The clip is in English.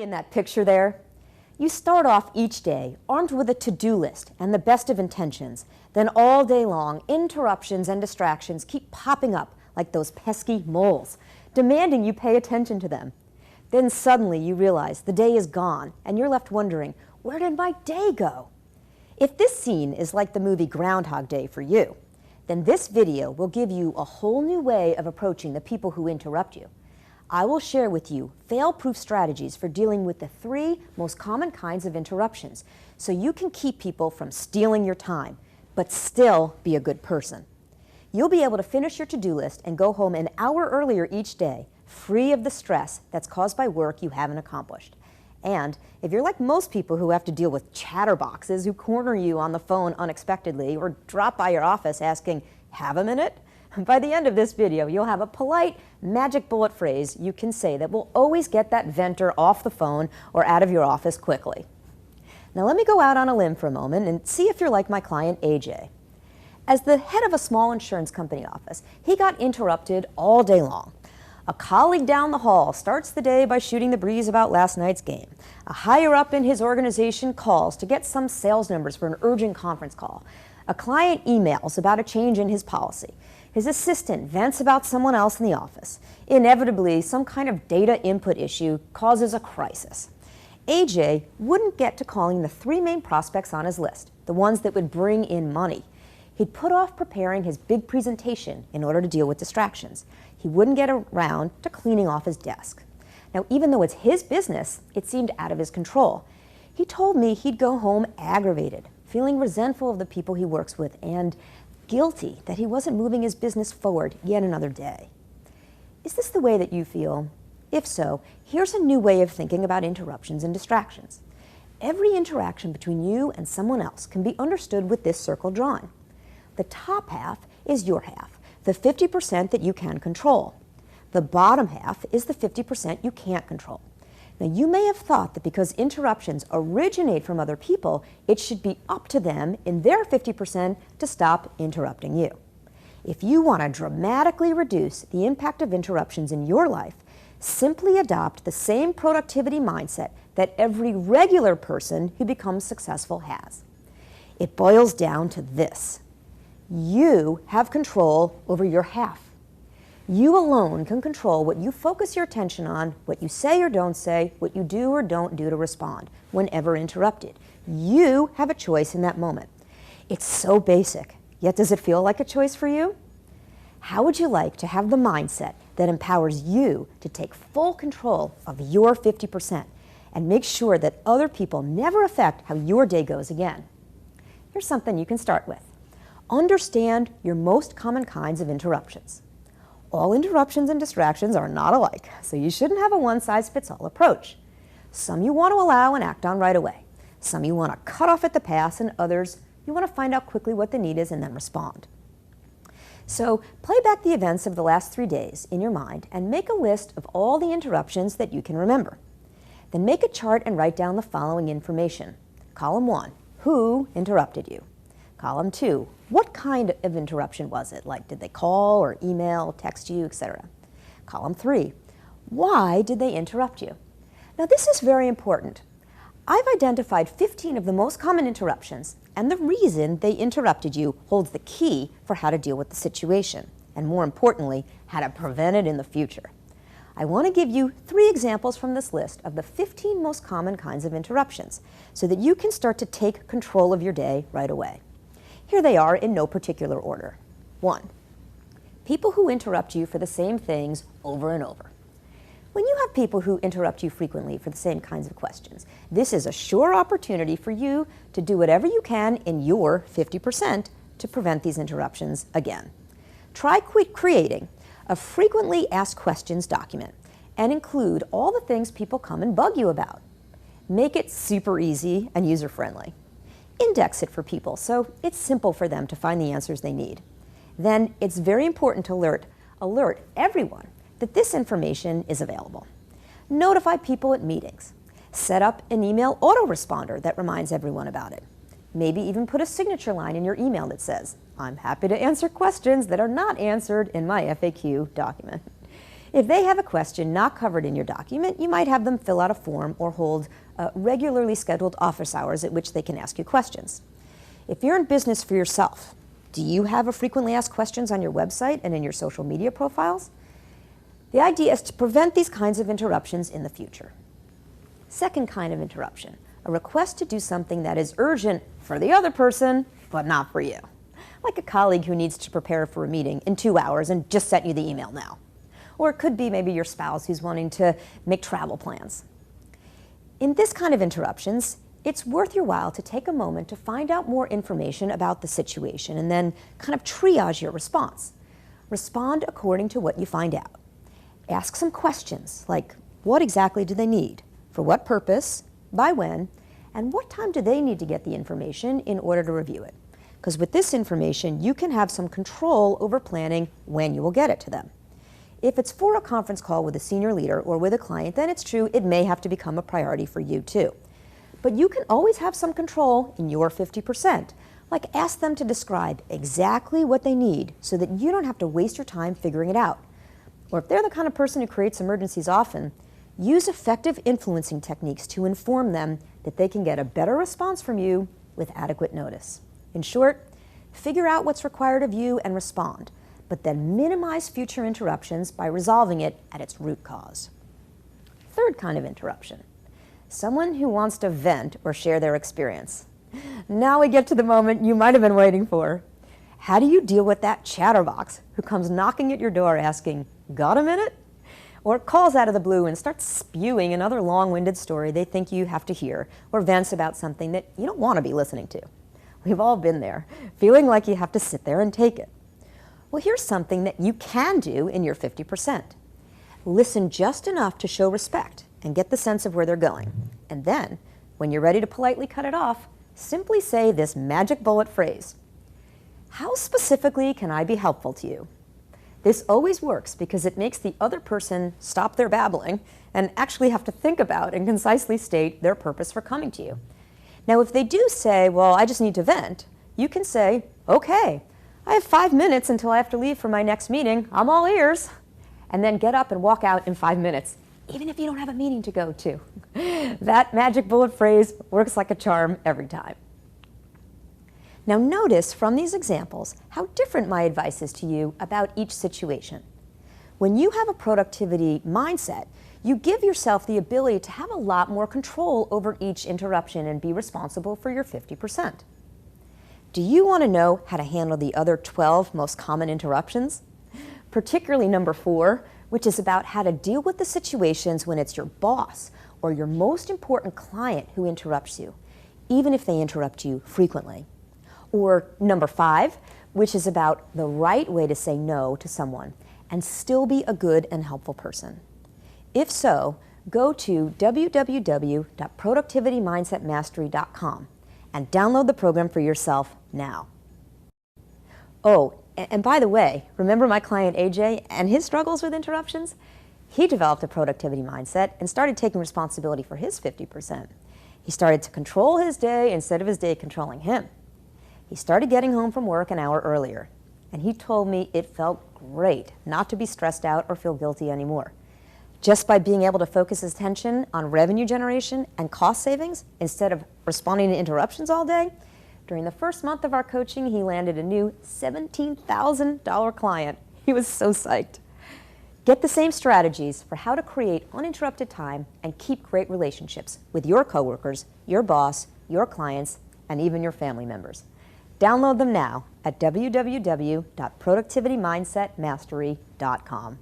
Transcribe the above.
In that picture there? You start off each day armed with a to-do list and the best of intentions. Then all day long, interruptions and distractions keep popping up like those pesky moles, demanding you pay attention to them. Then suddenly you realize the day is gone and you're left wondering, where did my day go? If this scene is like the movie Groundhog Day for you, then this video will give you a whole new way of approaching the people who interrupt you. I will share with you fail-proof strategies for dealing with the 3 most common kinds of interruptions so you can keep people from stealing your time, but still be a good person. You'll be able to finish your to-do list and go home an hour earlier each day, free of the stress that's caused by work you haven't accomplished. And if you're like most people who have to deal with chatterboxes who corner you on the phone unexpectedly or drop by your office asking, "Have a minute?" By the end of this video, you'll have a polite, magic bullet phrase you can say that will always get that venter off the phone or out of your office quickly. Now let me go out on a limb for a moment and see if you're like my client, AJ. As the head of a small insurance company office, he got interrupted all day long. A colleague down the hall starts the day by shooting the breeze about last night's game. A higher up in his organization calls to get some sales numbers for an urgent conference call. A client emails about a change in his policy. His assistant vents about someone else in the office. Inevitably, some kind of data input issue causes a crisis. AJ wouldn't get to calling the 3 main prospects on his list, the ones that would bring in money. He'd put off preparing his big presentation in order to deal with distractions. He wouldn't get around to cleaning off his desk. Now, even though it's his business, it seemed out of his control. He told me he'd go home aggravated, feeling resentful of the people he works with, and guilty that he wasn't moving his business forward yet another day. Is this the way that you feel? If so, here's a new way of thinking about interruptions and distractions. Every interaction between you and someone else can be understood with this circle drawn. The top half is your half, the 50% that you can control. The bottom half is the 50% you can't control. Now, you may have thought that because interruptions originate from other people, it should be up to them in their 50% to stop interrupting you. If you want to dramatically reduce the impact of interruptions in your life, simply adopt the same productivity mindset that every regular person who becomes successful has. It boils down to this: you have control over your half. You alone can control what you focus your attention on, what you say or don't say, what you do or don't do to respond whenever interrupted. You have a choice in that moment. It's so basic, yet does it feel like a choice for you? How would you like to have the mindset that empowers you to take full control of your 50% and make sure that other people never affect how your day goes again? Here's something you can start with. Understand your most common kinds of interruptions. All interruptions and distractions are not alike, so you shouldn't have a one-size-fits-all approach. Some you want to allow and act on right away. Some you want to cut off at the pass, and others you want to find out quickly what the need is and then respond. So play back the events of the last 3 days in your mind and make a list of all the interruptions that you can remember. Then make a chart and write down the following information. Column 1, who interrupted you? Column 2, what kind of interruption was it? Like, did they call or email, text you, etc.? Column 3, why did they interrupt you? Now, this is very important. I've identified 15 of the most common interruptions, and the reason they interrupted you holds the key for how to deal with the situation, and more importantly, how to prevent it in the future. I want to give you 3 examples from this list of the 15 most common kinds of interruptions, so that you can start to take control of your day right away. Here they are in no particular order. 1, people who interrupt you for the same things over and over. When you have people who interrupt you frequently for the same kinds of questions, this is a sure opportunity for you to do whatever you can in your 50% to prevent these interruptions again. Try creating a frequently asked questions document and include all the things people come and bug you about. Make it super easy and user-friendly. Index it for people so it's simple for them to find the answers they need. Then it's very important to alert everyone that this information is available. Notify people at meetings. Set up an email autoresponder that reminds everyone about it. Maybe even put a signature line in your email that says, "I'm happy to answer questions that are not answered in my FAQ document." If they have a question not covered in your document, you might have them fill out a form or hold regularly scheduled office hours at which they can ask you questions. If you're in business for yourself, do you have a frequently asked questions on your website and in your social media profiles? The idea is to prevent these kinds of interruptions in the future. Second kind of interruption, a request to do something that is urgent for the other person, but not for you. Like a colleague who needs to prepare for a meeting in 2 hours and just sent you the email now. Or it could be maybe your spouse who's wanting to make travel plans. In this kind of interruptions, it's worth your while to take a moment to find out more information about the situation and then kind of triage your response. Respond according to what you find out. Ask some questions like, what exactly do they need? For what purpose? By when? And what time do they need to get the information in order to review it? Because with this information, you can have some control over planning when you will get it to them. If it's for a conference call with a senior leader or with a client, then it's true, it may have to become a priority for you too. But you can always have some control in your 50%. Like ask them to describe exactly what they need so that you don't have to waste your time figuring it out. Or if they're the kind of person who creates emergencies often, use effective influencing techniques to inform them that they can get a better response from you with adequate notice. In short, figure out what's required of you and respond, but then minimize future interruptions by resolving it at its root cause. Third kind of interruption, someone who wants to vent or share their experience. Now we get to the moment you might have been waiting for. How do you deal with that chatterbox who comes knocking at your door asking, "Got a minute?" Or calls out of the blue and starts spewing another long-winded story they think you have to hear, or vents about something that you don't want to be listening to. We've all been there, feeling like you have to sit there and take it. Well, here's something that you can do in your 50%. Listen just enough to show respect and get the sense of where they're going. And then, when you're ready to politely cut it off, simply say this magic bullet phrase. How specifically can I be helpful to you? This always works because it makes the other person stop their babbling and actually have to think about and concisely state their purpose for coming to you. Now, if they do say, well, I just need to vent, you can say, okay, I have 5 minutes until I have to leave for my next meeting. I'm all ears. And then get up and walk out in 5 minutes, even if you don't have a meeting to go to. That magic bullet phrase works like a charm every time. Now notice from these examples how different my advice is to you about each situation. When you have a productivity mindset, you give yourself the ability to have a lot more control over each interruption and be responsible for your 50%. Do you want to know how to handle the other 12 most common interruptions? Particularly number 4, which is about how to deal with the situations when it's your boss or your most important client who interrupts you, even if they interrupt you frequently. Or number 5, which is about the right way to say no to someone and still be a good and helpful person. If so, go to www.productivitymindsetmastery.com and download the program for yourself now. Oh, and by the way, remember my client AJ and his struggles with interruptions? He developed a productivity mindset and started taking responsibility for his 50%. He started to control his day instead of his day controlling him. He started getting home from work an hour earlier, and he told me it felt great not to be stressed out or feel guilty anymore. Just by being able to focus his attention on revenue generation and cost savings instead of responding to interruptions all day, during the first month of our coaching, he landed a new $17,000 client. He was so psyched. Get the same strategies for how to create uninterrupted time and keep great relationships with your coworkers, your boss, your clients, and even your family members. Download them now at www.productivitymindsetmastery.com.